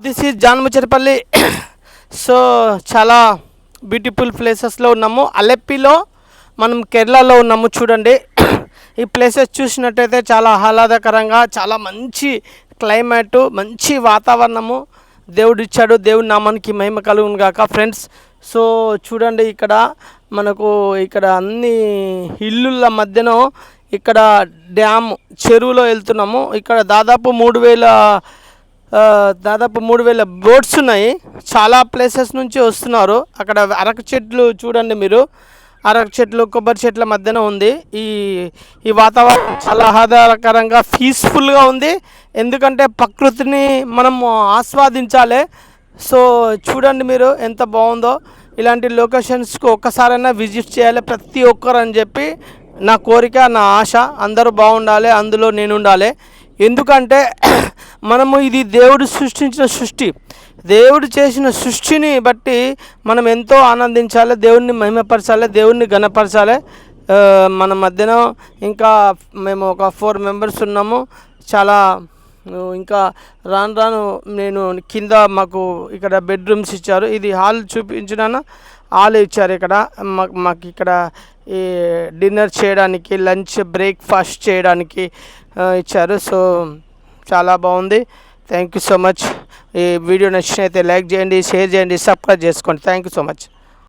This is జాన్ముచరపల్లి. So చాలా beautiful ప్లేసెస్లో ఉన్నాము. అలెప్పిలో మనం కేరళలో ఉన్నాము. చూడండి ఈ ప్లేసెస్ చూసినట్టయితే చాలా ఆహ్లాదకరంగా, చాలా మంచి క్లైమేటు, మంచి వాతావరణము దేవుడు ఇచ్చాడు. దేవుడి నామానికి మహిమ కలుగును గాక ఫ్రెండ్స్. సో చూడండి ఇక్కడ మనకు ఇక్కడ అన్ని ఇల్లుల మధ్యన ఇక్కడ డ్యామ్ చెరువులో వెళ్తున్నాము. ఇక్కడ దాదాపు 3,000 బోట్స్ ఉన్నాయి. చాలా ప్లేసెస్ నుంచి వస్తున్నారు. అక్కడ అరక చెట్లు చూడండి మీరు, అరక చెట్లు కొబ్బరి చెట్ల మధ్యన ఉంది. ఈ వాతావరణం చాలా ఆహ్లాదకరంగా పీస్ఫుల్గా ఉంది. ఎందుకంటే ప్రకృతిని మనం ఆస్వాదించాలి. సో చూడండి మీరు ఎంత బాగుందో. ఇలాంటి లొకేషన్స్కి ఒక్కసారైనా విజిట్ చేయాలి ప్రతి ఒక్కరు అని చెప్పి నా కోరిక, నా ఆశ. అందరూ బాగుండాలి, అందులో నేను ఉండాలి. ఎందుకంటే మనము ఇది దేవుడు సృష్టించిన సృష్టి. దేవుడు చేసిన సృష్టిని బట్టి మనం ఎంతో ఆనందించాలి, దేవుడిని మహిమపరచాలి, దేవుడిని ఘనపరచాలి. మన మధ్యన ఇంకా మేము ఒక 4 మెంబర్స్ ఉన్నాము. చాలా ఇంకా రాను నేను కింద మాకు ఇక్కడ బెడ్రూమ్స్ ఇచ్చారు. ఇది హాల్ చూపించిన హాల్ ఇచ్చారు. ఇక్కడ మాకు ఇక్కడ ఈ డిన్నర్ చేయడానికి, లంచ్, బ్రేక్ఫాస్ట్ చేయడానికి ఇచ్చారు. సో చాలా బాగుంది. Thank you so much. ఈ వీడియో నచ్చినైతే లైక్ చేయండి, షేర్ చేయండి, సబ్స్క్రైబ్ చేసుకోండి. Thank you so much.